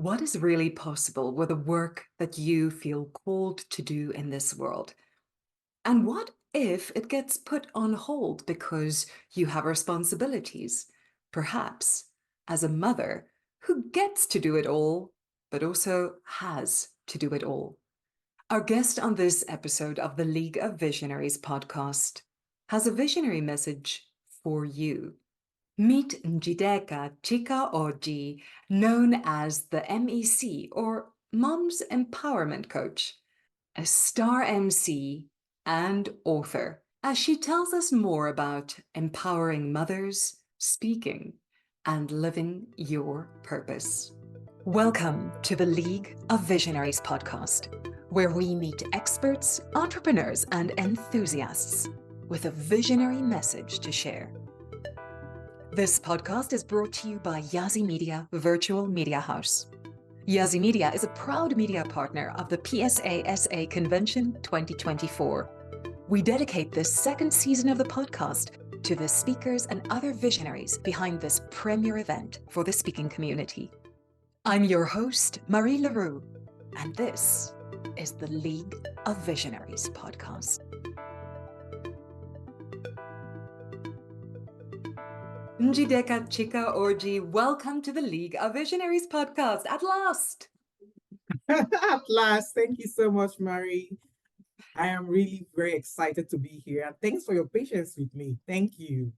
What is really possible with the work that you feel called to do in this world? And what if it gets put on hold because you have responsibilities? Perhaps as a mother who gets to do it all, but also has to do it all. Our guest on this episode of the League of Visionaries podcast has a visionary message for you. Meet Njideka Chika Orji, known as the MEC or Mom's Empowerment Coach, a star MC and author, as she tells us more about empowering mothers, speaking, and living your purpose. Welcome to the League of Visionaries podcast, where we meet experts, entrepreneurs, and enthusiasts with a visionary message to share. This podcast is brought to you by Yazi Media Virtual Media House. Yazi Media is a proud media partner of the PSASA Convention 2024. We dedicate this second season of the podcast to the speakers and other visionaries behind this premier event for the speaking community. I'm your host, Marie Leroux, and this is the League of Visionaries podcast. Njideka Chika Orji, welcome to the League of Visionaries podcast at last. At last. Thank you so much, Marie. I am really very excited to be here. And thanks for your patience with me. Thank you.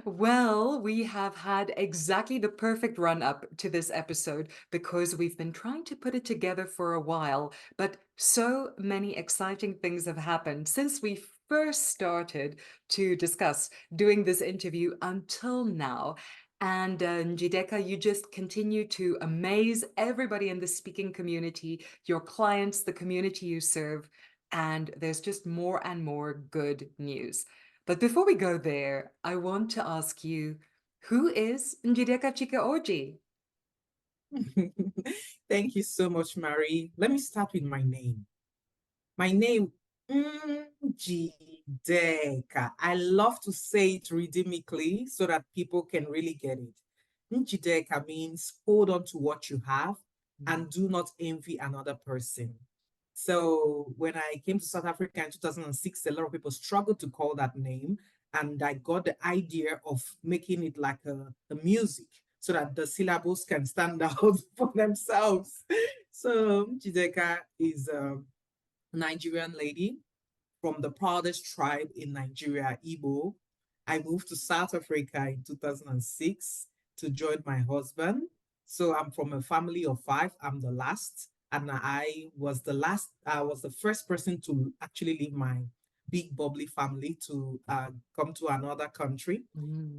Well, we have had exactly the perfect run-up to this episode because we've been trying to put it together for a while, but so many exciting things have happened since we first started to discuss doing this interview until now. And Njideka, you just continue to amaze everybody in the speaking community, your clients, the community you serve, and there's just more and more good news. But before we go there, I want to ask you, who is Njideka Chika Orji? Thank you so much, Marie. Let me start with my name. My name, Njideka. I love to say it rhythmically so that people can really get it. Njideka means hold on to what you have and do not envy another person. So when I came to South Africa in 2006, a lot of people struggled to call that name. And I got the idea of making it like a music so that the syllables can stand out for themselves. So Njideka is a Nigerian lady from the proudest tribe in Nigeria, Igbo. I moved to South Africa in 2006 to join my husband. So I'm from a family of five. I'm the last. And I was the first person to actually leave my big bubbly family to come to another country.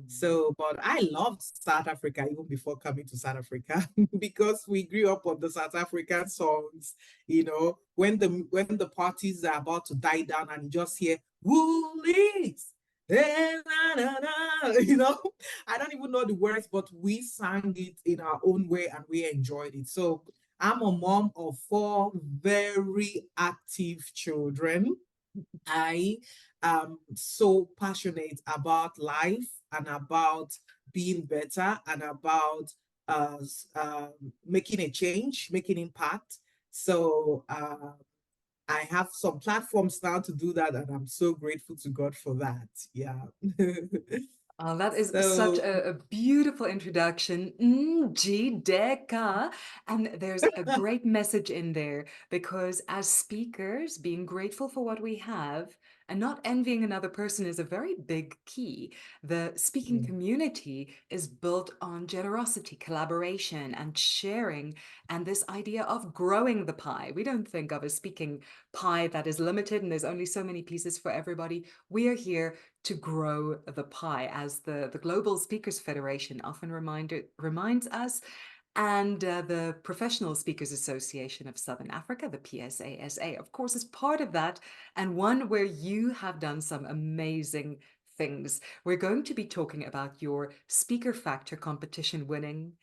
So, but I loved South Africa even before coming to South Africa because we grew up on the South African songs. When the parties are about to die down and you just hear "Woolies," I don't even know the words, but we sang it in our own way and we enjoyed it. So I'm a mom of four very active children. I am so passionate about life and about being better and about making a change, making impact. So I have some platforms now to do that, and I'm so grateful to God for that. Yeah. Oh, that is such So a beautiful introduction, Njideka. And there's a great message in there because as speakers, being grateful for what we have and not envying another person is a very big key. The speaking community is built on generosity, collaboration, and sharing, and this idea of growing the pie. We don't think of a speaking pie that is limited and there's only so many pieces for everybody. We are here to grow the pie, as the Global Speakers Federation often reminds us, and the Professional Speakers Association of Southern Africa, the PSASA, of course, is part of that, and one where you have done some amazing things. We're going to be talking about your Speaker Factor competition winning,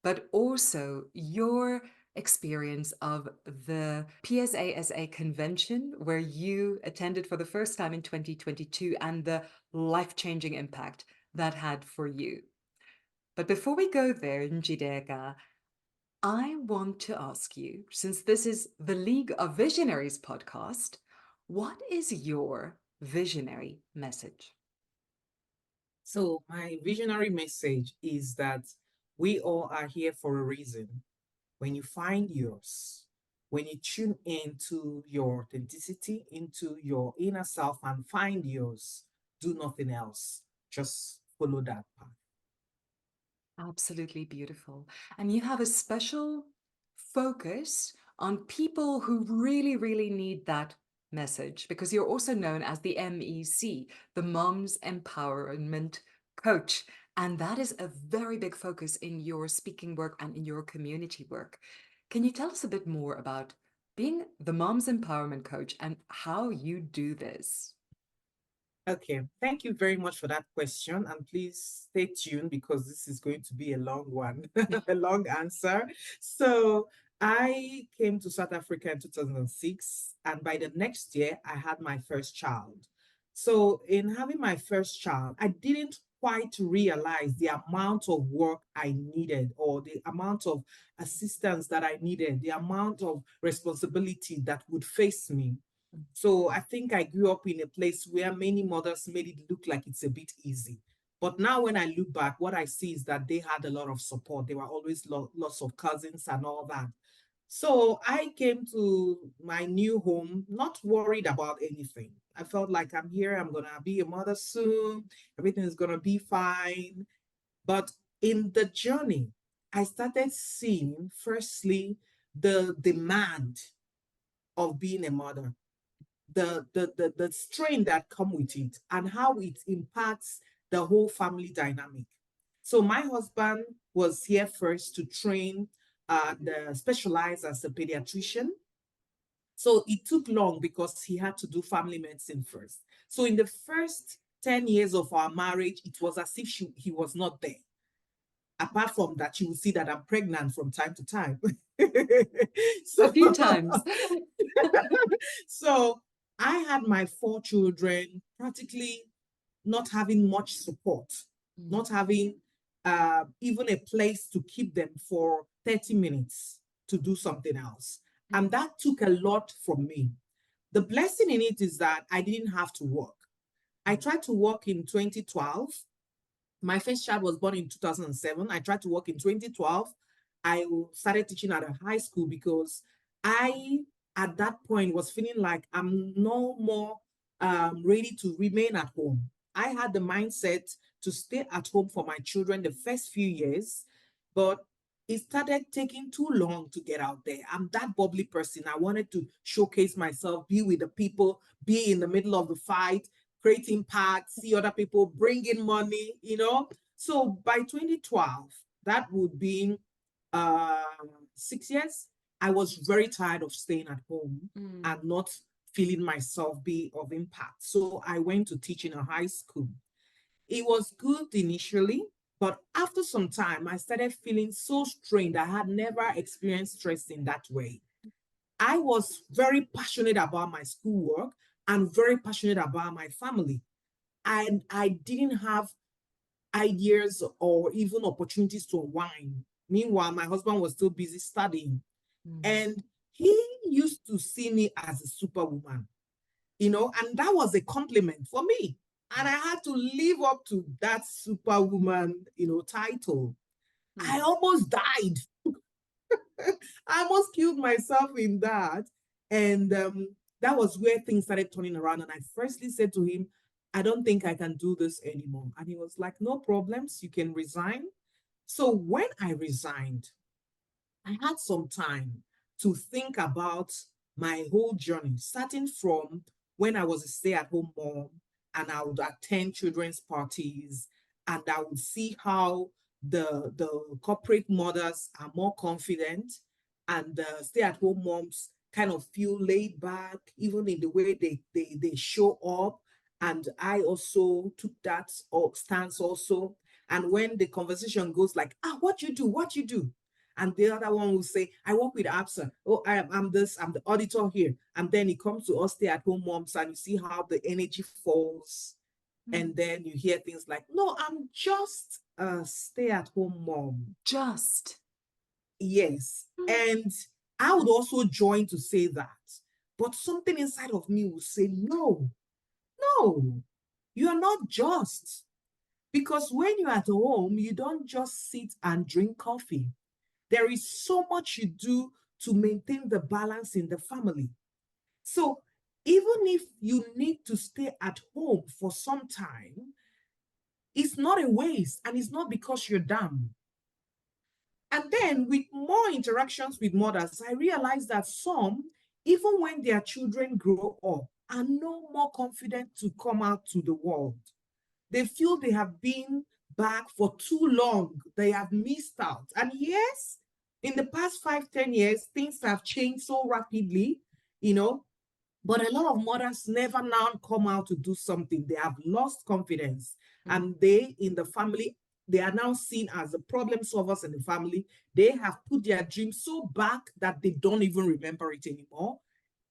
but also your experience of the PSASA convention where you attended for the first time in 2022 and the life-changing impact that had for you. But before we go there, Njideka, I want to ask you, since this is the League of Visionaries podcast, what is your visionary message? So, my visionary message is that we all are here for a reason. When you find yours, when you tune into your authenticity, into your inner self, and find yours, do nothing else. Just follow that path. Absolutely beautiful. And you have a special focus on people who really, really need that message because you're also known as the MEC, the Moms Empowerment Coach. And that is a very big focus in your speaking work and in your community work. Can you tell us a bit more about being the Moms Empowerment Coach and how you do this? Okay, thank you very much for that question. And please stay tuned because this is going to be a long one, a long answer. So, I came to South Africa in 2006, and by the next year, I had my first child. So, in having my first child, I didn't quite realize the amount of work I needed or the amount of assistance that I needed, the amount of responsibility that would face me. So I think I grew up in a place where many mothers made it look like it's a bit easy. But now when I look back, what I see is that they had a lot of support. There were always lots of cousins and all that. So I came to my new home not worried about anything. I felt like I'm here, I'm going to be a mother soon, everything is going to be fine. But in the journey, I started seeing, firstly, the demand of being a mother, the strain that come with it and how it impacts the whole family dynamic. So my husband was here first to train the specialize as a pediatrician. So it took long because he had to do family medicine first. So in the first 10 years of our marriage, it was as if he was not there. Apart from that, you will see that I'm pregnant from time to time. A so, few times. so I had my 4 children practically not having much support, not having even a place to keep them for 30 minutes to do something else. And that took a lot from me. The blessing in it is that I didn't have to work. I tried to work in 2012. My first child was born in 2007. I tried to work in 2012. I started teaching at a high school because I, at that point, was feeling like I'm no more ready to remain at home. I had the mindset to stay at home for my children the first few years, but it started taking too long to get out there. I'm that bubbly person. I wanted to showcase myself, be with the people, be in the middle of the fight, create impact, see other people bring in money, you know. So by 2012, that would be 6 years, I was very tired of staying at home and not feeling myself be of impact. So I went to teach in a high school. It was good initially, but after some time, I started feeling so strained. I had never experienced stress in that way. I was very passionate about my schoolwork and very passionate about my family. And I didn't have ideas or even opportunities to unwind. Meanwhile, my husband was still busy studying. And he used to see me as a superwoman, you know, and that was a compliment for me. And I had to live up to that superwoman, you know, title. I almost died. I almost killed myself in that. And that was where things started turning around. And I firstly said to him, I don't think I can do this anymore. And he was like, no problems, you can resign. So when I resigned, I had some time to think about my whole journey, starting from when I was a stay-at-home mom and I would attend children's parties and I would see how the corporate mothers are more confident and the stay-at-home moms kind of feel laid back, even in the way they show up. And I also took that stance also. And when the conversation goes like, what you do, what you do? And the other one will say, I work with ABSA. Oh, I'm this, I'm the auditor here. And then it comes to us stay-at-home moms and you see how the energy falls. And then you hear things like, no, I'm just a stay-at-home mom. Just. Yes. And I would also join to say that. But something inside of me would say, no, no, you are not just. Because when you're at home, you don't just sit and drink coffee. There is so much you do to maintain the balance in the family. So even if you need to stay at home for some time, it's not a waste, and it's not because you're dumb. And then with more interactions with mothers, I realized that some, even when their children grow up, are no more confident to come out to the world. They feel they have been back for too long. They have missed out. And yes, in the past 5, 10 years, things have changed so rapidly, you know, but a lot of mothers never now come out to do something. They have lost confidence. And they, in the family, they are now seen as the problem solvers in the family. They have put their dreams so back that they don't even remember it anymore.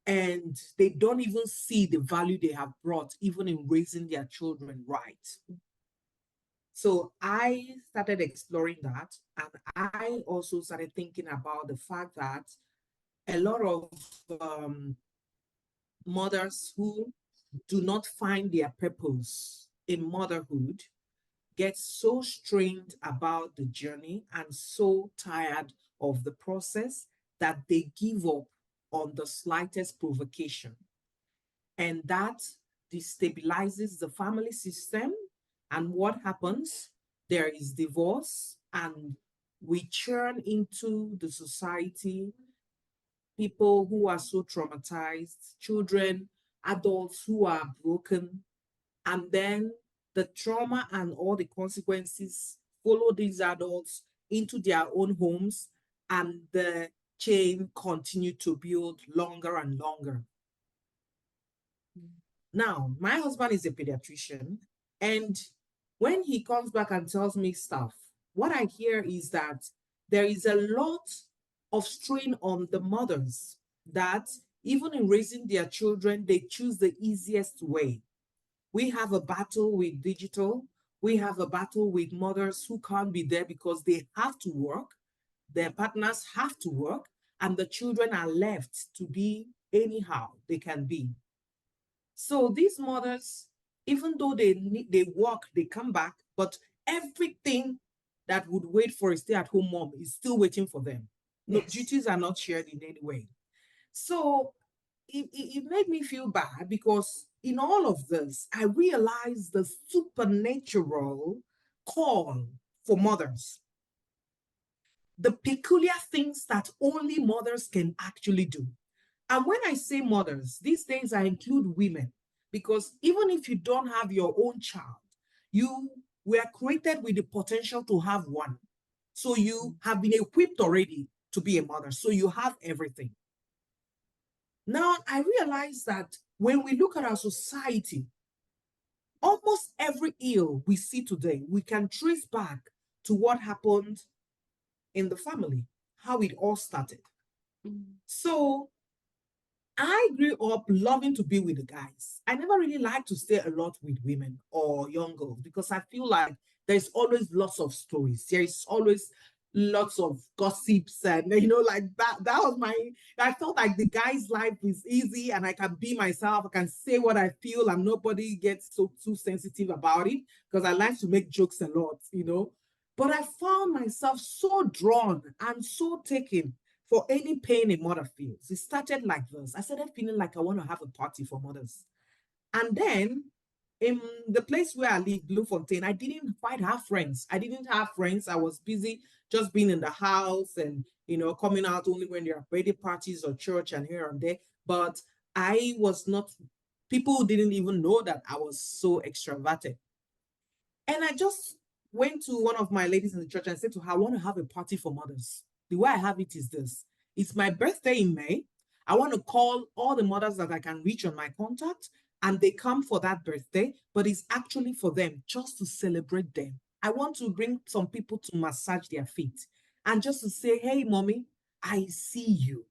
And they don't even see the value they have brought, even in raising their children right. So I started exploring that. And I also started thinking about the fact that a lot of mothers who do not find their purpose in motherhood get so strained about the journey and so tired of the process that they give up on the slightest provocation. And that destabilizes the family system. And what happens? There is divorce, and we churn into the society people who are so traumatized, children, adults who are broken, and then the trauma and all the consequences follow these adults into their own homes, and the chain continue to build longer and longer. Now, my husband is a pediatrician, and when he comes back and tells me stuff, what I hear is that there is a lot of strain on the mothers, that even in raising their children, they choose the easiest way. We have a battle with digital. We have a battle with mothers who can't be there because they have to work, their partners have to work, and the children are left to be anyhow they can be. So these mothers, even though they work, they come back, but everything that would wait for a stay-at-home mom is still waiting for them. No, Yes. duties are not shared in any way. So it made me feel bad, because in all of this, I realized the supernatural call for mothers, the peculiar things that only mothers can actually do. And when I say mothers, these days I include women, because even if you don't have your own child, you were created with the potential to have one. So you have been equipped already to be a mother. So you have everything. Now, I realize that when we look at our society, almost every ill we see today, we can trace back to what happened in the family, how it all started. So I grew up loving to be with the guys. I never really liked to stay a lot with women or young girls, because I feel like there's always lots of stories. There is always lots of gossips, and like that was I felt like the guy's life is easy and I can be myself. I can say what I feel and nobody gets so too sensitive about it, because I like to make jokes a lot. But I found myself so drawn and so taken for any pain a mother feels. It started like this. I started feeling like I want to have a party for mothers. And then in the place where I live, Bloemfontein, I didn't quite have friends. I didn't have friends. I was busy just being in the house and, coming out only when there are birthday parties or church and here and there. But I was not, people didn't even know that I was so extroverted. And I just went to one of my ladies in the church and said to her, I want to have a party for mothers. The way I have it is this. It's my birthday in May. I want to call all the mothers that I can reach on my contact, and they come for that birthday, but it's actually for them, just to celebrate them. I want to bring some people to massage their feet and just to say, hey, mommy, I see you.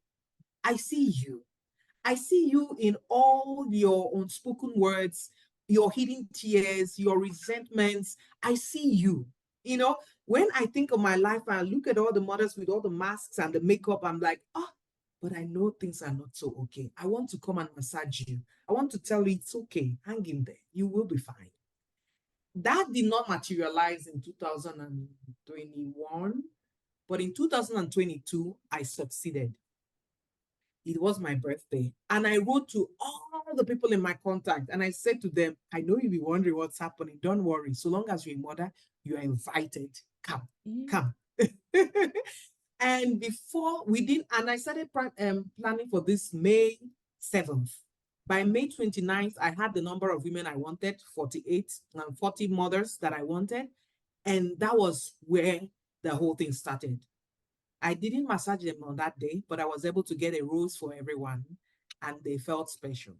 I see you. I see you in all your unspoken words, your hidden tears, your resentments. I see you. When I think of my life and I look at all the mothers with all the masks and the makeup, I'm like, but I know things are not so okay. I want to come and massage you. I want to tell you it's okay. Hang in there. You will be fine. That did not materialize in 2021, but in 2022, I succeeded. It was my birthday. And I wrote to all the people in my contact and I said to them, I know you'll be wondering what's happening. Don't worry. So long as you're a mother, you are invited. Come, come. And before we didn't, and I started planning for this May 7th. By May 29th, I had the number of women I wanted, 48 and 40 mothers that I wanted. And that was where the whole thing started. I didn't massage them on that day, but I was able to get a rose for everyone and they felt special.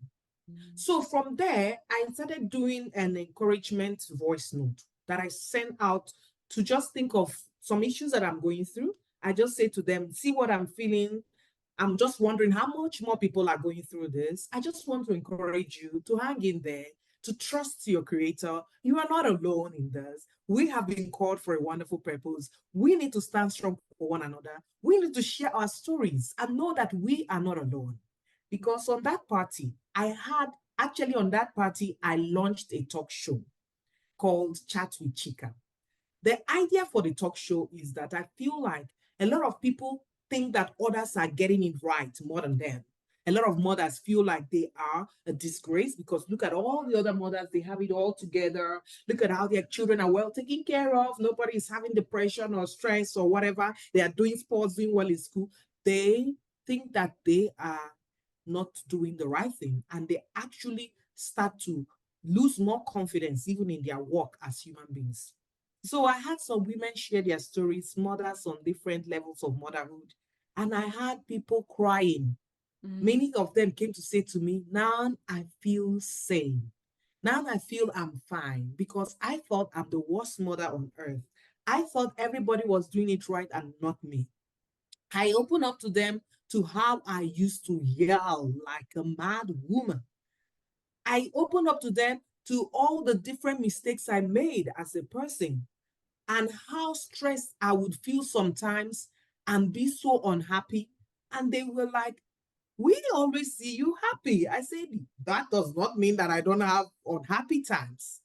So from there, I started doing an encouragement voice note that I sent out to just think of some issues that I'm going through. I just say to them, see what I'm feeling. I'm just wondering how much more people are going through this. I just want to encourage you to hang in there, to trust your creator. You are not alone in this. We have been called for a wonderful purpose. We need to stand strong for one another. We need to share our stories and know that we are not alone. Because on that party, I launched a talk show called Chat with Chika. The idea for the talk show is that I feel like a lot of people think that others are getting it right more than them. A lot of mothers feel like they are a disgrace because look at all the other mothers, they have it all together. Look at how their children are well taken care of. Nobody is having depression or stress or whatever. They are doing sports, doing well in school. They think that they are not doing the right thing, and they actually start to lose more confidence even in their work as human beings. So I had some women share their stories, mothers on different levels of motherhood, and I had people crying. Many of them came to say to me, now I feel sane. Now I feel I'm fine because I thought I'm the worst mother on earth. I thought everybody was doing it right and not me. I opened up to them to how I used to yell like a mad woman. I opened up to them to all the different mistakes I made as a person and how stressed I would feel sometimes and be so unhappy. And they were like, we always see you happy. I said, that does not mean that I don't have unhappy times.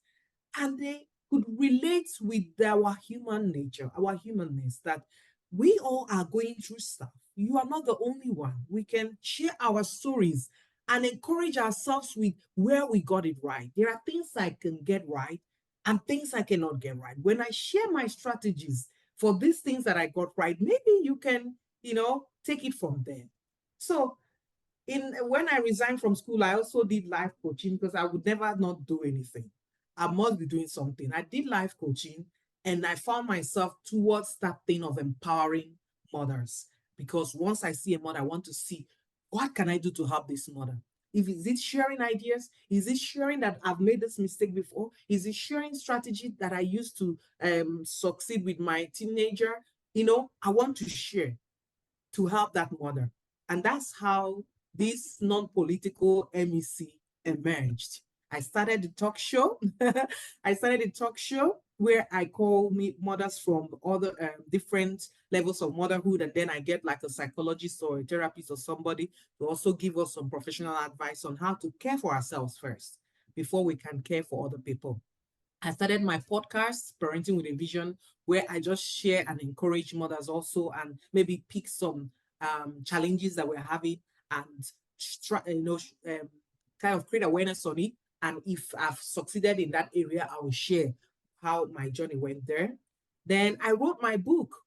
And they could relate with our human nature, our humanness, that we all are going through stuff. You are not the only one. We can share our stories and encourage ourselves with where we got it right. There are things I can get right and things I cannot get right. When I share my strategies for these things that I got right, maybe you can, take it from there. So when I resigned from school, I also did life coaching because I would never not do anything. I must be doing something. I did life coaching and I found myself towards that thing of empowering mothers. Because once I see a mother, I want to see what can I do to help this mother? Is it sharing ideas? Is it sharing that I've made this mistake before? Is it sharing strategy that I used to succeed with my teenager? I want to share to help that mother. And that's how this non-political MEC emerged. I started the talk show. Where I call mothers from other different levels of motherhood, and then I get like a psychologist or a therapist or somebody to also give us some professional advice on how to care for ourselves first before we can care for other people. I started my podcast, Parenting with a Vision, where I just share and encourage mothers also, and maybe pick some challenges that we're having and kind of create awareness on it. And if I've succeeded in that area, I will share how my journey went there. Then I wrote my book,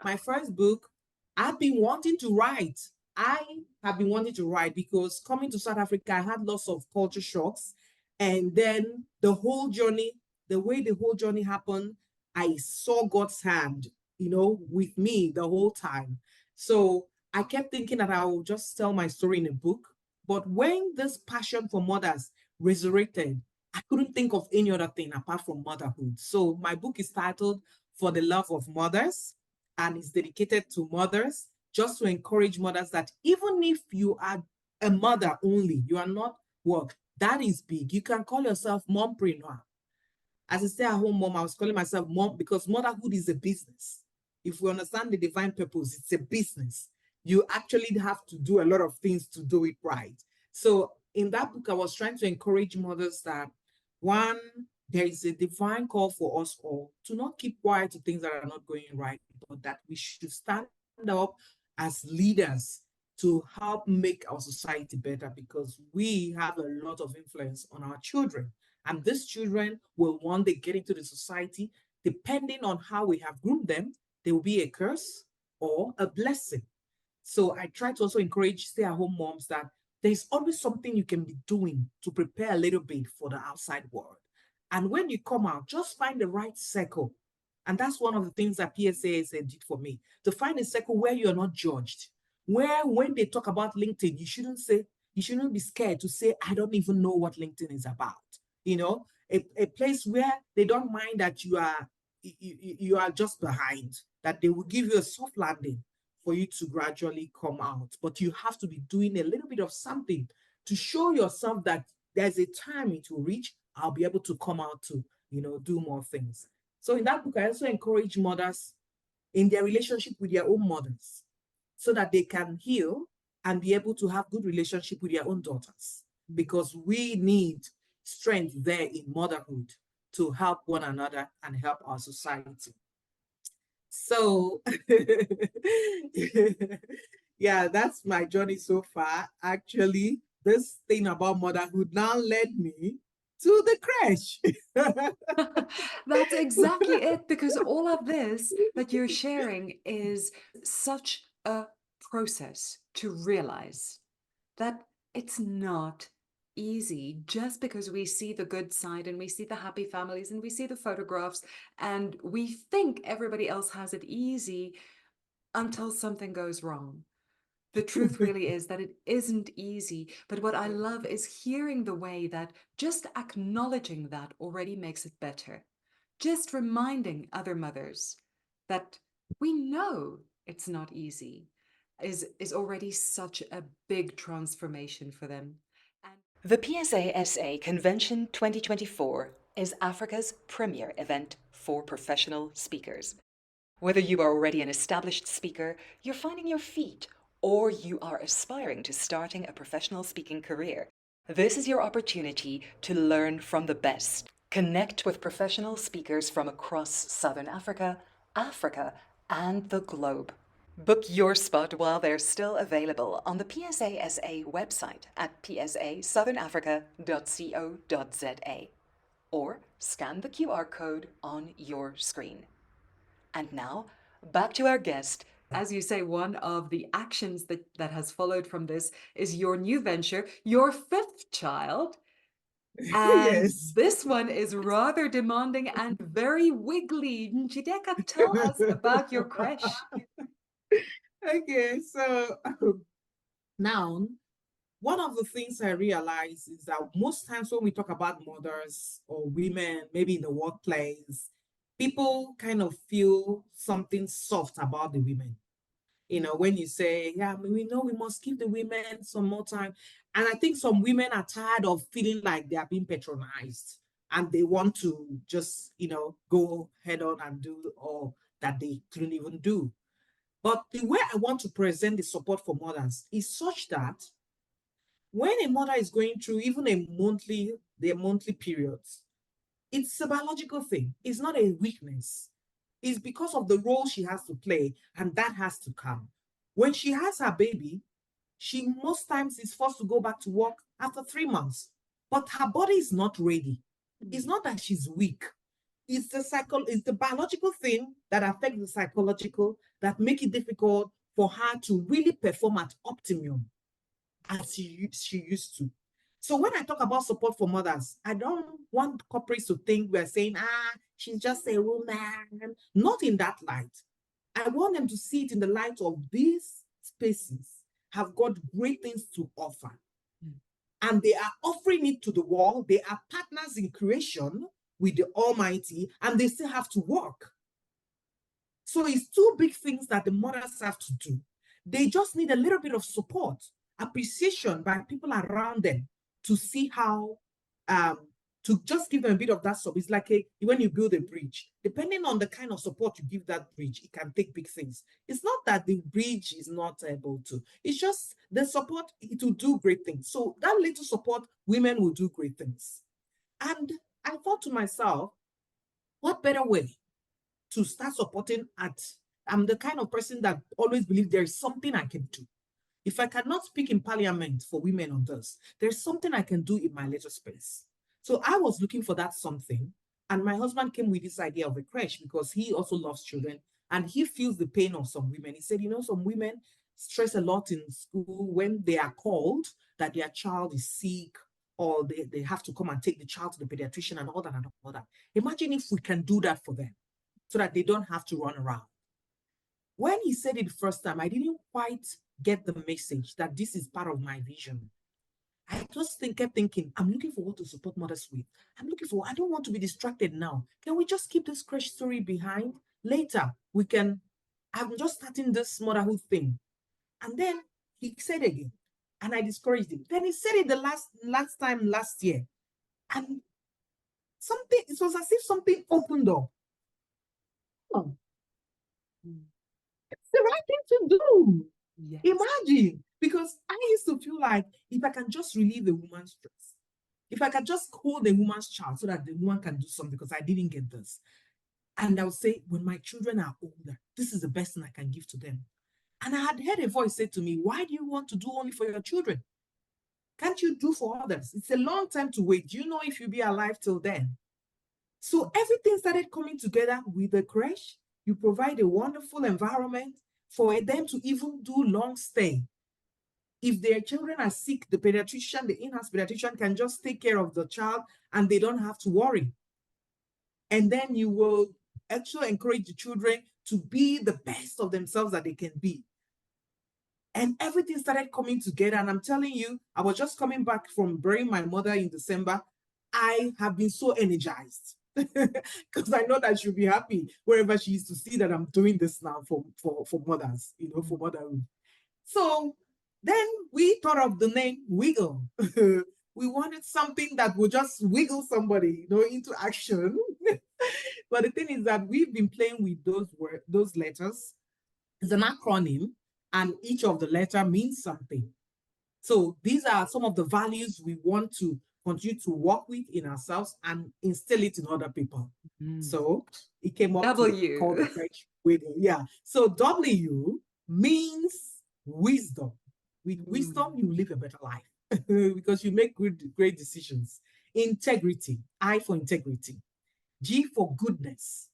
my first book. I've been wanting to write. I have been wanting to write because coming to South Africa, I had lots of culture shocks. And then the way the whole journey happened, I saw God's hand, with me the whole time. So I kept thinking that I will just tell my story in a book. But when this passion for mothers resurrected, I couldn't think of any other thing apart from motherhood. So my book is titled For the Love of Mothers, and it's dedicated to mothers, just to encourage mothers that even if you are a mother only, you are not that is big. You can call yourself mompreneur. As a stay-at-home mom, I was calling myself mom because motherhood is a business. If we understand the divine purpose, it's a business. You actually have to do a lot of things to do it right. So in that book, I was trying to encourage mothers that, one, there is a divine call for us all to not keep quiet to things that are not going right, but that we should stand up as leaders to help make our society better, because we have a lot of influence on our children. And these children will one day get into the society. Depending on how we have groomed them, they will be a curse or a blessing. So I try to also encourage stay-at-home moms that there's always something you can be doing to prepare a little bit for the outside world. And when you come out, just find the right circle. And that's one of the things that PSASA did for me, to find a circle where you're not judged, where when they talk about LinkedIn, you shouldn't be scared to say, I don't even know what LinkedIn is about. You know, a place where they don't mind that you are just behind, that they will give you a soft landing for you to gradually come out. But you have to be doing a little bit of something to show yourself that there's a time it will reach, I'll be able to come out to, do more things. So in that book, I also encourage mothers in their relationship with their own mothers so that they can heal and be able to have good relationship with their own daughters, because we need strength there in motherhood to help one another and help our society. So yeah, that's my journey so far. Actually, this thing about motherhood now led me to the crèche. That's exactly it, because all of this that you're sharing is such a process to realize that it's not easy just because we see the good side and we see the happy families and we see the photographs and we think everybody else has it easy until something goes wrong. The truth really is that it isn't easy. But what I love is hearing the way that just acknowledging that already makes it better. Just reminding other mothers that we know it's not easy is already such a big transformation for them. And the PSASA Convention 2024 is Africa's premier event for professional speakers. Whether you are already an established speaker, you're finding your feet, or you are aspiring to starting a professional speaking career, this is your opportunity to learn from the best. Connect with professional speakers from across Southern Africa, Africa, and the globe. Book your spot while they're still available on the PSASA website at psasouthernafrica.co.za or scan the QR code on your screen. And now, back to our guest. As you say, one of the actions that has followed from this is your new venture, your fifth child. And Yes. this one is rather demanding and very wiggly. Njideka, tell us about your crèche. Okay, so now, one of the things I realize is that most times when we talk about mothers or women, maybe in the workplace, people kind of feel something soft about the women. When you say, yeah, we know we must give the women some more time. And I think some women are tired of feeling like they are being patronized and they want to just, go head on and do all that they couldn't even do. But the way I want to present the support for mothers is such that when a mother is going through even their monthly periods, it's a biological thing. It's not a weakness. It's because of the role she has to play, and that has to come. When she has her baby, she most times is forced to go back to work after 3 months, but her body is not ready. It's not that she's weak. It's the biological thing that affects the psychological that make it difficult for her to really perform at optimum as she used to. So when I talk about support for mothers, I don't want corporates to think we're saying, she's just a woman. Not in that light. I want them to see it in the light of these spaces have got great things to offer. And they are offering it to the world. They are partners in creation with the Almighty, and they still have to work. So it's two big things that the mothers have to do. They just need a little bit of support, appreciation by people around them to see how to just give them a bit of that support. It's like when you build a bridge, depending on the kind of support you give that bridge, it can take big things. It's not that the bridge is not able to, it's just the support, it will do great things. So that little support, women will do great things. And I thought to myself, what better way to start supporting I'm the kind of person that always believes there is something I can do. If I cannot speak in parliament for women on this, there's something I can do in my little space. So I was looking for that something. And my husband came with this idea of a crèche because he also loves children and he feels the pain of some women. He said, some women stress a lot in school when they are called that their child is sick or they have to come and take the child to the pediatrician and all that and all that. Imagine if we can do that for them so that they don't have to run around. When he said it the first time, I didn't quite get the message that this is part of my vision. I just kept thinking, I'm looking for what to support mothers with. I don't want to be distracted now. Can we just keep this crèche story behind? Later, I'm just starting this motherhood thing. And then he said again, and I discouraged him. Then he said it the last year. And it was as if something opened up. Oh, it's the right thing to do. Yes. Imagine, because I used to feel like if I can just relieve a woman's stress, if I can just hold a woman's child so that the woman can do something because I didn't get this. And I would say, when my children are older, this is the best thing I can give to them. And I had heard a voice say to me, why do you want to do only for your children? Can't you do for others? It's a long time to wait. Do you know if you'll be alive till then? So everything started coming together with the crèche. You provide a wonderful environment for them to even do long stay. If their children are sick, the pediatrician, the in-house pediatrician can just take care of the child and they don't have to worry. And then you will actually encourage the children to be the best of themselves that they can be. And everything started coming together. And I'm telling you, I was just coming back from burying my mother in December. I have been so energized because I know that she'll be happy wherever she is to see that I'm doing this now for mothers, for motherhood. So then we thought of the name Wiggle. We wanted something that would just wiggle somebody, into action. But the thing is that we've been playing with those letters. It's an acronym, and each of the letter means something. So these are some of the values we want to continue to work with in ourselves and instill it in other people. So it came up to call the crèche Wiggle. Yeah. So W means wisdom. With wisdom, you live a better life because you make great decisions. Integrity. I for integrity. G for goodness.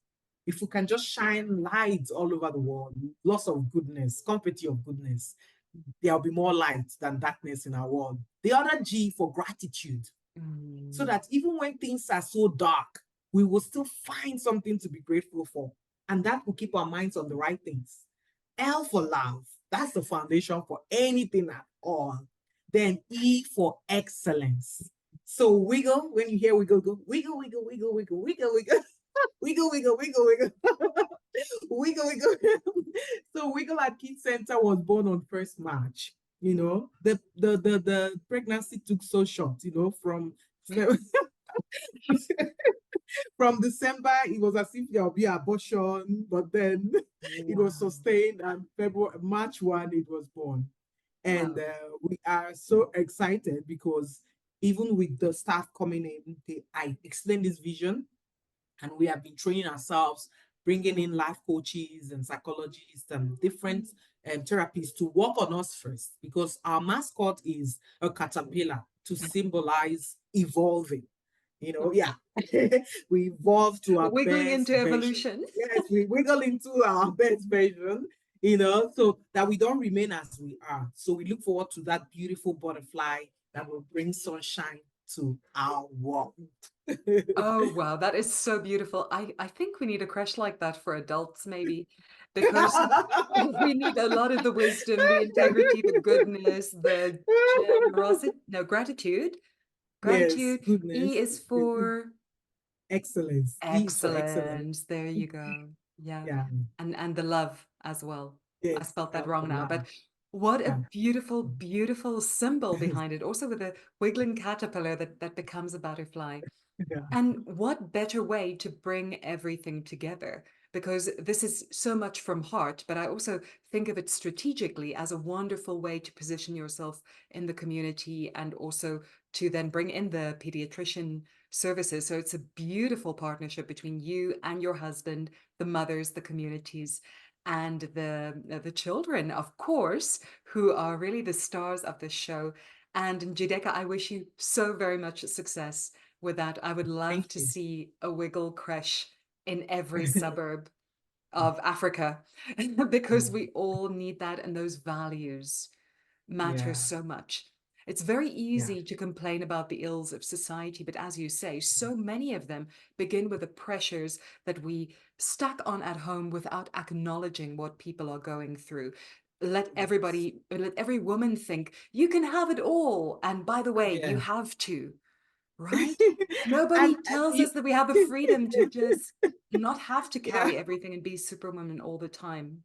If we can just shine lights all over the world, lots of goodness, confetti of goodness, there'll be more light than darkness in our world. The other G for gratitude. So that even when things are so dark, we will still find something to be grateful for. And that will keep our minds on the right things. L for love. That's the foundation for anything at all. Then E for excellence. So wiggle, when you hear wiggle, go wiggle, wiggle, wiggle, wiggle, wiggle, wiggle. Wiggle, wiggle, wiggle, wiggle. Wiggle, wiggle. So Wiggle at Kids Center was born on 1st March. The pregnancy took so short, from from December, it was as if there will be abortion, but then it was sustained, and March 1, it was born. And we are so excited because even with the staff coming in, I explained this vision, and we have been training ourselves, bringing in life coaches and psychologists and different therapists to work on us first, because our mascot is a caterpillar to symbolize evolving. We evolve to our wiggling best into version. evolution. Yes, we wiggle into our best version, so that we don't remain as we are. So we look forward to that beautiful butterfly that will bring sunshine to our world. Oh, wow. That is so beautiful. I think we need a crèche like that for adults, maybe, because we need a lot of the wisdom, the integrity, the goodness, the generosity, no, gratitude. Gratitude. Yes, goodness. E is for excellence. E is for excellence. excellence. There you go. Yeah. And the love as well. Yes, I spelled that wrong now, but what a beautiful, beautiful symbol behind it. Also with a wiggling caterpillar that becomes a butterfly. Yeah. And what better way to bring everything together? Because this is so much from heart, but I also think of it strategically as a wonderful way to position yourself in the community and also to then bring in the pediatrician services. So it's a beautiful partnership between you and your husband, the mothers, the communities, and the children, of course, who are really the stars of this show. And Njideka, I wish you so very much success with that. I would love Thank to you. see a Wiggle creche in every suburb of Africa because we all need that, and those values matter Yeah. so much. It's very Yeah. easy to complain about the ills of society, but as you say, so many of them begin with the pressures that we stack on at home without acknowledging what people are going through. Yes. Let every woman think you can have it all. And by the way, you Yeah. have to, right? Nobody And tells us that we have the freedom to just not have to yeah. carry everything and be superwoman all the time.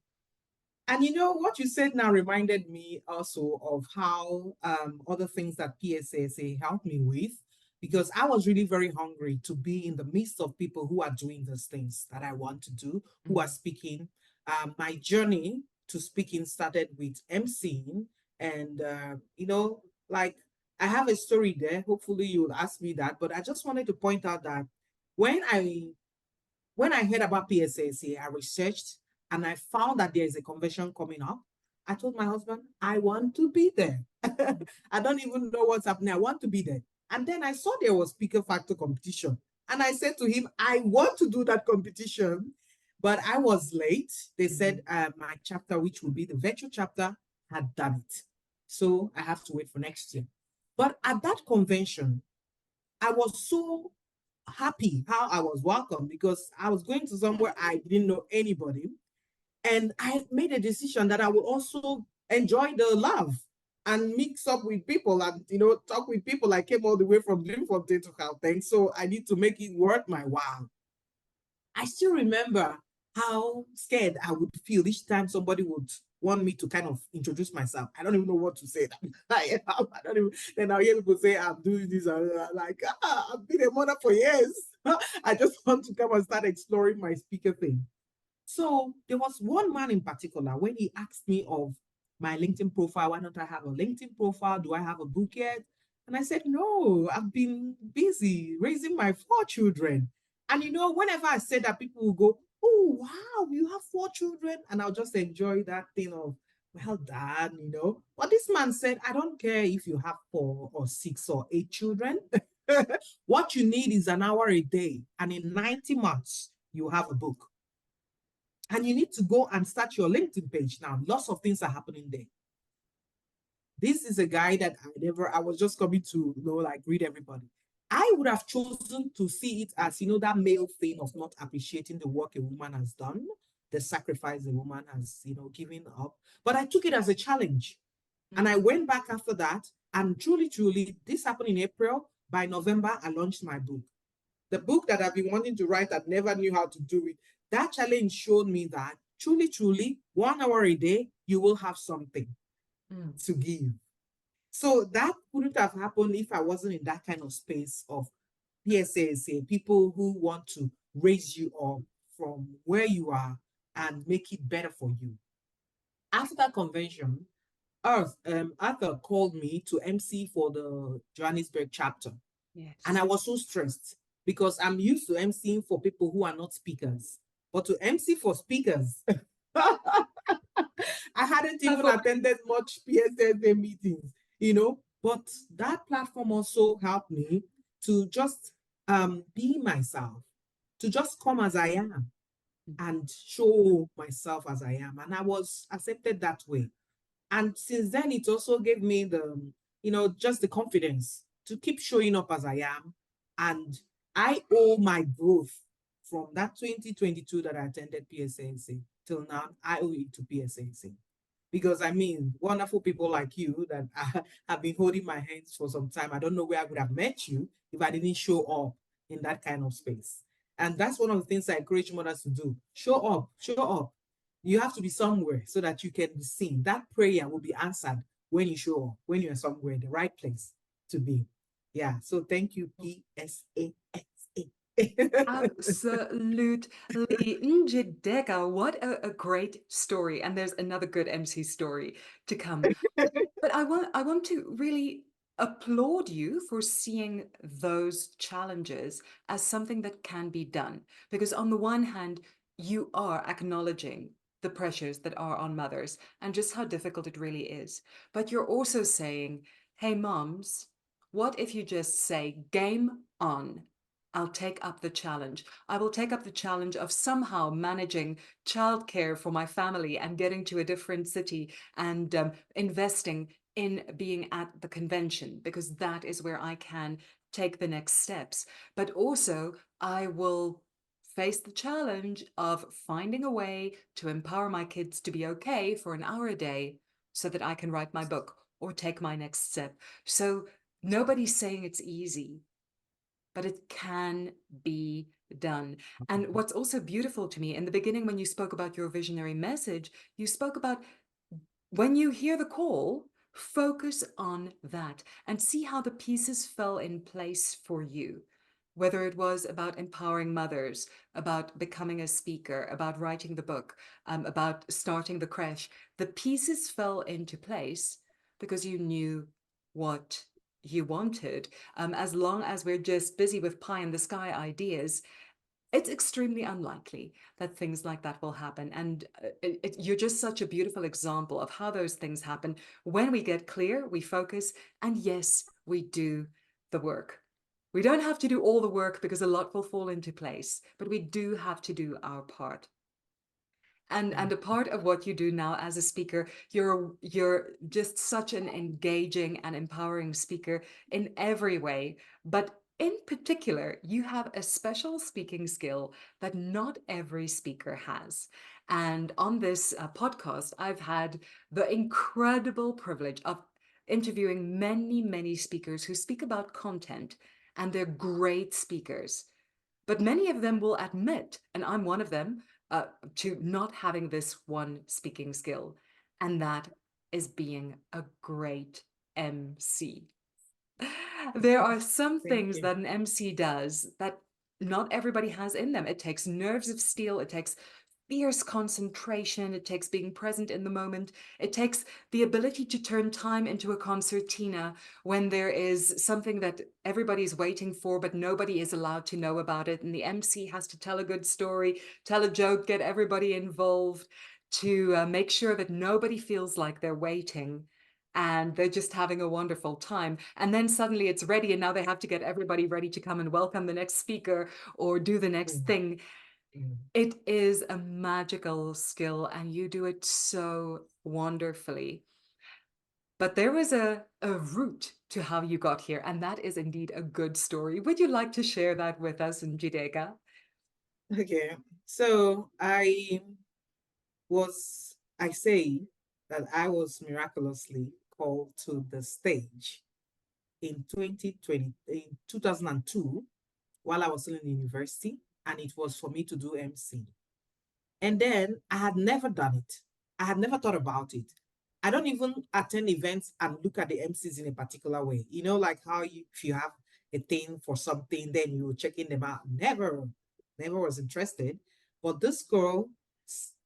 And you know what you said now reminded me also of how other things that PSASA helped me with, because I was really very hungry to be in the midst of people who are doing those things that I want to do, who are Mm. speaking. My journey to speaking started with emceeing, and like I have a story there. Hopefully, you'll ask me that, but I just wanted to point out that when I when I heard about PSASA, I researched and I found that there is a convention coming up. I told my husband, I want to be there. I don't even know what's happening. I want to be there. And then I saw there was Speaker Factor Competition. And I said to him, I want to do that competition. But I was late. They said my chapter, which would be the virtual chapter, had done it. So I have to wait for next year. But at that convention, I was so happy how I was welcomed because I was going to somewhere I didn't know anybody. And I made a decision that I would also enjoy the love and mix up with people and talk with people. I came all the way from Bloemfontein to Gauteng, so I need to make it worth my while. I still remember how scared I would feel each time somebody would want me to kind of introduce myself. I don't even know what to say. I don't even. Then I hear people say I'm doing this, and I'm like, I've been a mother for years. I just want to come and start exploring my speaker thing. So there was one man in particular when he asked me of my LinkedIn profile. Why don't I have a LinkedIn profile? Do I have a book yet? And I said, no, I've been busy raising my 4 children. And whenever I said that, people will go, oh, wow, you have 4 children. And I'll just enjoy that thing of, well done. But this man said, I don't care if you have 4 or 6 or 8 children. What you need is an hour a day. And in 90 months, you have a book. And you need to go and start your LinkedIn page now. Lots of things are happening there. This is a guy that I was just coming to, read everybody. I would have chosen to see it as, that male thing of not appreciating the work a woman has done, the sacrifice a woman has, given up. But I took it as a challenge. And I went back after that. And truly, truly, this happened in April. By November, I launched my book. The book that I've been wanting to write, I never knew how to do it. That challenge showed me that truly, truly, 1 hour a day, you will have something to give. So that wouldn't have happened if I wasn't in that kind of space of PSASA, people who want to raise you up from where you are and make it better for you. After that convention, Arthur called me to MC for the Johannesburg chapter. Yes. And I was so stressed because I'm used to MCing for people who are not speakers. But to MC for speakers, I hadn't even attended much PSASA meetings, But that platform also helped me to just be myself, to just come as I am and show myself as I am. And I was accepted that way. And since then, it also gave me just the confidence to keep showing up as I am. And I owe my growth from that 2022 that I attended PSASA till now. I owe it to PSASA. Because wonderful people like you that have been holding my hands for some time. I don't know where I would have met you if I didn't show up in that kind of space. And that's one of the things I encourage mothers to do. Show up, show up. You have to be somewhere so that you can be seen. That prayer will be answered when you show up, when you're somewhere, the right place to be. Yeah. So thank you, PSASA. Absolutely. Njideka, what a great story. And there's another good MC story to come. But I want to really applaud you for seeing those challenges as something that can be done. Because on the one hand, you are acknowledging the pressures that are on mothers and just how difficult it really is. But you're also saying, hey, moms, what if you just say, game on? I'll take up the challenge. I will take up the challenge of somehow managing childcare for my family and getting to a different city and investing in being at the convention, because that is where I can take the next steps. But also, I will face the challenge of finding a way to empower my kids to be okay for an hour a day so that I can write my book or take my next step. So nobody's saying it's easy, but it can be done. And what's also beautiful to me in the beginning, when you spoke about your visionary message, you spoke about when you hear the call, focus on that and see how the pieces fell in place for you. Whether it was about empowering mothers, about becoming a speaker, about writing the book, about starting the crèche, the pieces fell into place because you knew what you wanted. As long as we're just busy with pie in the sky ideas, it's extremely unlikely that things like that will happen. And you're just such a beautiful example of how those things happen. When we get clear, we focus, and yes, we do the work. We don't have to do all the work because a lot will fall into place, but we do have to do our part. And a part of what you do now as a speaker, you're just such an engaging and empowering speaker in every way. But in particular, you have a special speaking skill that not every speaker has. And on this podcast, I've had the incredible privilege of interviewing many, many speakers who speak about content, and they're great speakers. But many of them will admit, and I'm one of them, to not having this one speaking skill, and that is being a great MC. There are some Thank things you. that an MC does that not everybody has in them. It takes nerves of steel, it takes fierce concentration, it takes being present in the moment, it takes the ability to turn time into a concertina when there is something that everybody's waiting for, but nobody is allowed to know about it. And the MC has to tell a good story, tell a joke, get everybody involved to make sure that nobody feels like they're waiting and they're just having a wonderful time. And then suddenly it's ready, and now they have to get everybody ready to come and welcome the next speaker or do the next Mm, thing. mm. It is a magical skill, and you do it so wonderfully. But there was a route to how you got here, and that is indeed a good story. Would you like to share that with us, Njideka? Okay. So I say that I was miraculously called to the stage in 2020, in 2002, while I was still in university, and it was for me to do MC. And then I had never done it. I had never thought about it. I don't even attend events and look at the MCs in a particular way. You know, like how if you have a thing for something, then you checking them out. Never was interested. But this girl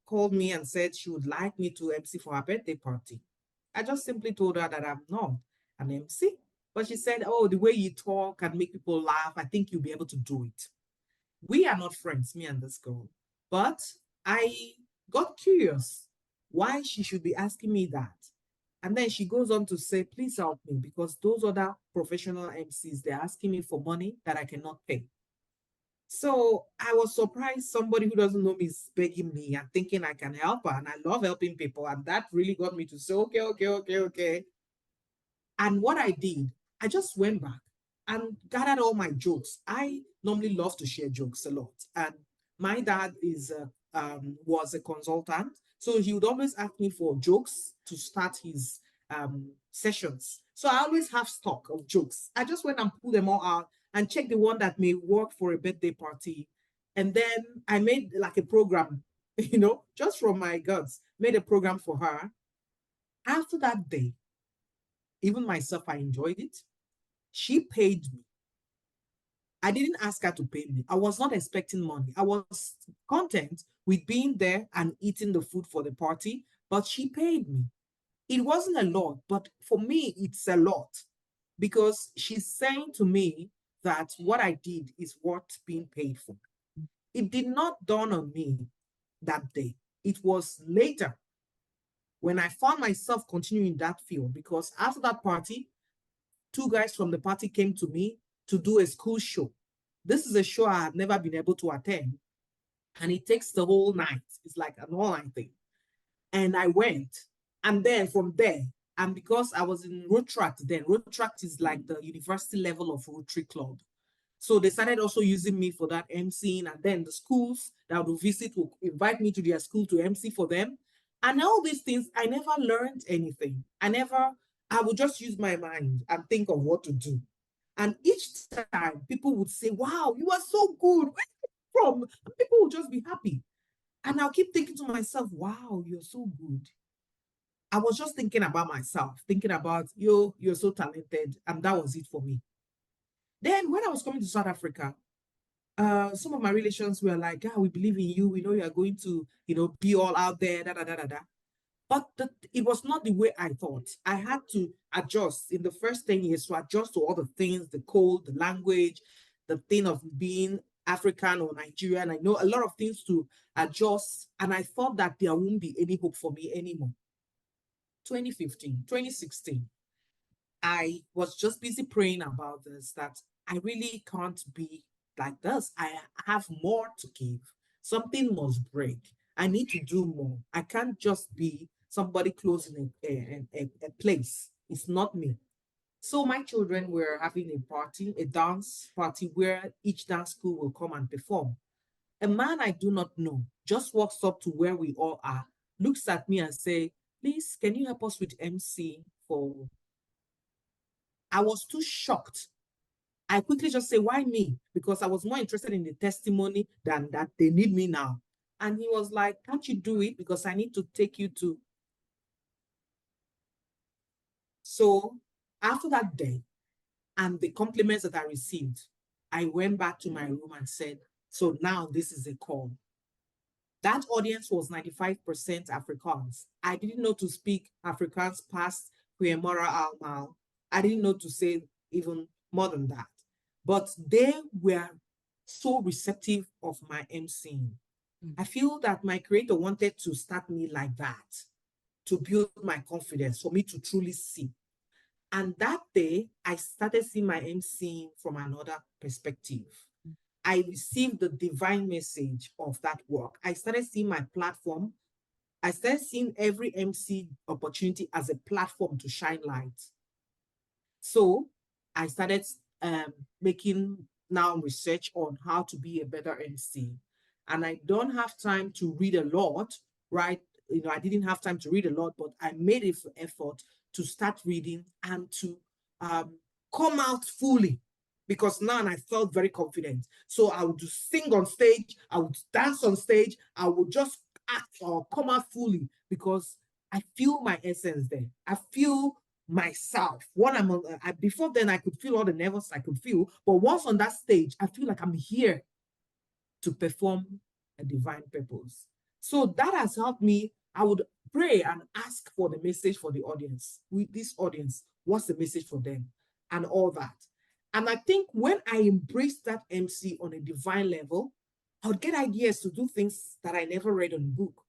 called me and said she would like me to MC for her birthday party. I just simply told her that I'm not an MC. But she said, oh, the way you talk and make people laugh, I think you'll be able to do it. We are not friends, me and this girl. But I got curious why she should be asking me that. And then she goes on to say, please help me because those other professional MCs, they're asking me for money that I cannot pay. So I was surprised somebody who doesn't know me is begging me and thinking I can help her. And I love helping people. And that really got me to say, okay. And what I did, I just went back and gathered all my jokes. I normally love to share jokes a lot. And my dad was a consultant. So he would always ask me for jokes to start his sessions. So I always have stock of jokes. I just went and pulled them all out and checked the one that may work for a birthday party. And then I made like a program, just from my guts, made a program for her. After that day, even myself, I enjoyed it. She paid me. I didn't ask her to pay me. I was not expecting money. I was content with being there and eating the food for the party, but she paid me. It wasn't a lot, but for me, it's a lot because she's saying to me that what I did is worth being paid for. It did not dawn on me that day. It was later when I found myself continuing that field because after that party, two guys from the party came to me to do a school show. This is a show I have never been able to attend, and it takes the whole night. It's like an all-night thing. And I went, and then from there, and because I was in road track then, road track is like the university level of Rotary Club. So they started also using me for that emceeing, and then the schools that would visit would invite me to their school to MC for them. And all these things, I never learned anything. I would just use my mind and think of what to do. And each time people would say, wow, you are so good. Where are you from? And people would just be happy. And I'll keep thinking to myself, wow, you're so good. I was just thinking about myself, thinking about you're so talented. And that was it for me. Then when I was coming to South Africa, some of my relations were like, we believe in you. We know you are going to, be all out there, da da da da da. But it was not the way I thought. I had to adjust in the first 10 years to adjust to all the things, the code, the language, the thing of being African or Nigerian. I know a lot of things to adjust. And I thought that there won't be any hope for me anymore. 2015, 2016, I was just busy praying about this, that I really can't be like this. I have more to give. Something must break. I need to do more. I can't just be somebody closing a place. It's not me. So my children were having a party, a dance party where each dance school will come and perform. A man I do not know just walks up to where we all are, looks at me and say, please, can you help us with MC for... I was too shocked. I quickly just say, why me? Because I was more interested in the testimony than that they need me now. And he was like, can't you do it? Because I need to take you to... So after that day and the compliments that I received, I went back to my room and said, so now this is a call. That audience was 95% Afrikaans. I didn't know to speak Afrikaans past Kuemora Almal. I didn't know to say even more than that. But they were so receptive of my emceeing. I feel that my creator wanted to start me like that, to build my confidence, for me to truly see. And that day, I started seeing my emceeing from another perspective. I received the divine message of that work. I started seeing my platform. I started seeing every MC opportunity as a platform to shine light. So I started making now research on how to be a better MC. And I don't have time to read a lot, right? I didn't have time to read a lot, but I made an effort to start reading and to come out fully, because now I felt very confident. So I would just sing on stage, I would dance on stage, I would just act or come out fully because I feel my essence there. I feel myself. When I'm on, before then, I could feel all the nerves I could feel, but once on that stage, I feel like I'm here to perform a divine purpose. So that has helped me. I would pray and ask for the message for the audience. With this audience, what's the message for them? And all that. And I think when I embraced that MC on a divine level, I would get ideas to do things that I never read on a book.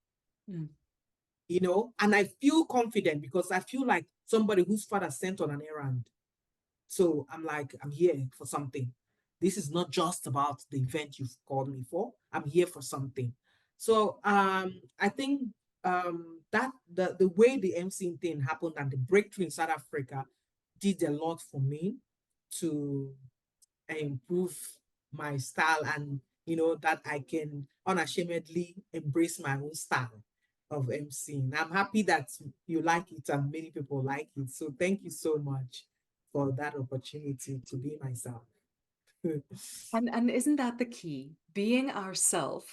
And I feel confident because I feel like somebody whose father sent on an errand. So I'm like, I'm here for something. This is not just about the event you've called me for. I'm here for something. So I think that the way the MCing thing happened and the breakthrough in South Africa did a lot for me to improve my style, and that I can unashamedly embrace my own style of MCing. I'm happy that you like it and many people like it. So thank you so much for that opportunity to be myself. And isn't that the key? Being ourselves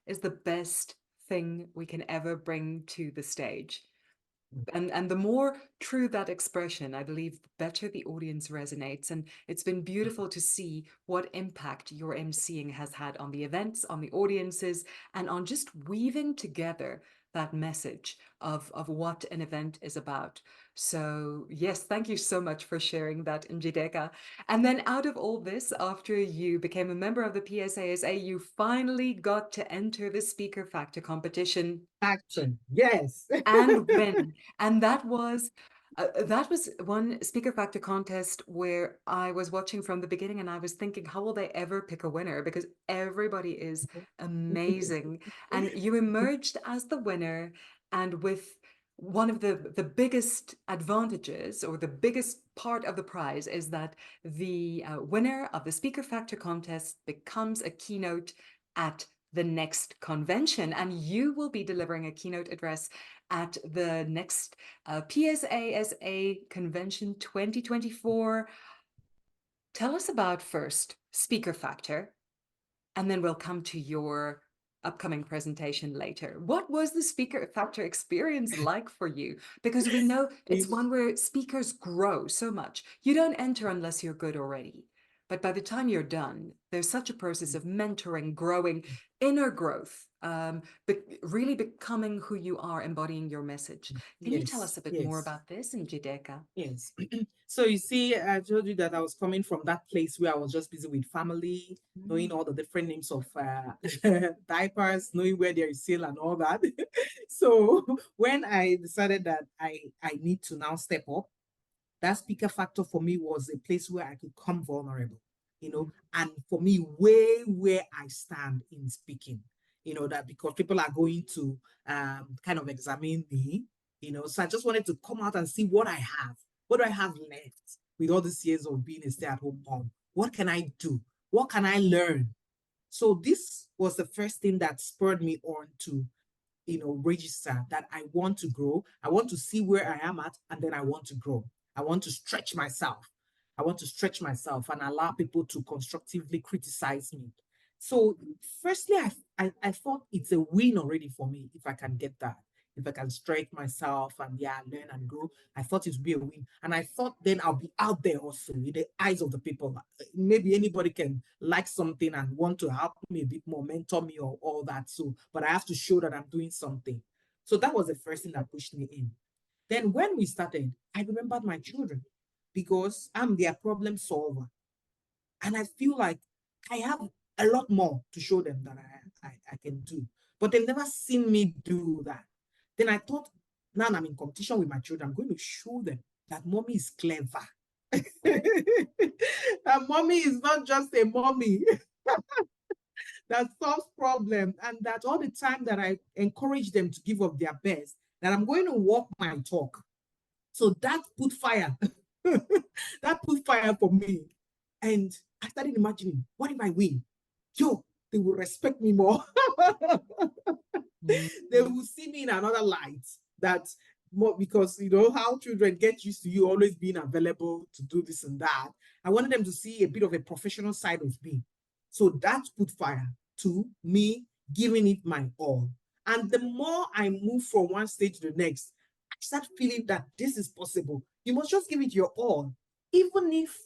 is the best thing we can ever bring to the stage. And the more true that expression, I believe, the better the audience resonates. And it's been beautiful to see what impact your emceeing has had on the events, on the audiences, and on just weaving together that message of what an event is about. So yes, thank you so much for sharing that, Njideka. And then out of all this, after you became a member of the PSASA, you finally got to enter the Speaker Factor competition Action, yes. and win. And that was one Speaker Factor contest where I was watching from the beginning and I was thinking, how will they ever pick a winner? Because everybody is amazing. And you emerged as the winner, and with one of the biggest advantages, or the biggest part of the prize, is that the winner of the Speaker Factor contest becomes a keynote at the next convention, and you will be delivering a keynote address at the next PSASA Convention 2024. Tell us about first Speaker Factor, and then we'll come to your upcoming presentation later. What was the Speaker Factor experience like for you? Because we know it's one where speakers grow so much. You don't enter unless you're good already. But by the time you're done, there's such a process of mentoring, growing, inner growth, but really becoming who you are, embodying your message. Can you tell us a bit more about this, Njideka? Yes. So you see, I told you that I was coming from that place where I was just busy with family, knowing all the different names of diapers, knowing where there is sale and all that. So when I decided that I need to now step up, that Speaker Factor for me was a place where I could come vulnerable, and for me, where I stand in speaking, that because people are going to kind of examine me, so I just wanted to come out and see what I have. What do I have left with all these years of being a stay-at-home mom? What can I do? What can I learn? So this was the first thing that spurred me on to, register that I want to grow. I want to see where I am at, and then I want to grow. I want to stretch myself. I want to stretch myself and allow people to constructively criticize me. So firstly, I thought it's a win already for me if I can get that. If I can stretch myself and learn and grow, I thought it would be a win. And I thought then I'll be out there also in the eyes of the people. Maybe anybody can like something and want to help me a bit more, mentor me or all that. So, but I have to show that I'm doing something. So that was the first thing that pushed me in. Then when we started, I remembered my children because I'm their problem solver. And I feel like I have a lot more to show them that I can do. But they've never seen me do that. Then I thought, now I'm in competition with my children, I'm going to show them that mommy is clever. That mommy is not just a mommy that solves problems, and that all the time that I encourage them to give up their best, that I'm going to walk my talk. So that put fire. That put fire for me. And I started imagining, what if I win? Yo, they will respect me more. They will see me in another light. That more, because you know how children get used to you always being available to do this and that. I wanted them to see a bit of a professional side of me. So that put fire to me giving it my all. And the more I move from one stage to the next, I start feeling that this is possible. You must just give it your all, even if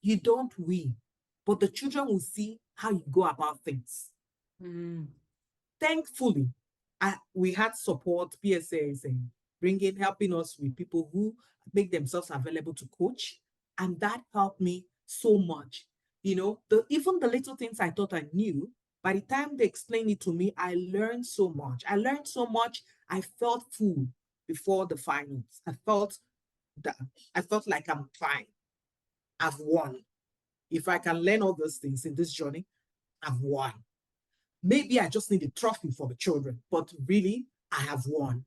you don't win, but the children will see how you go about things. Thankfully, we had support, PSASA, helping us with people who make themselves available to coach. And that helped me so much. Even the little things I thought I knew, by the time they explained it to me, I learned so much. I felt full before the finals. I felt like I'm fine. I've won. If I can learn all those things in this journey, I've won. Maybe I just need a trophy for the children, but really, I have won.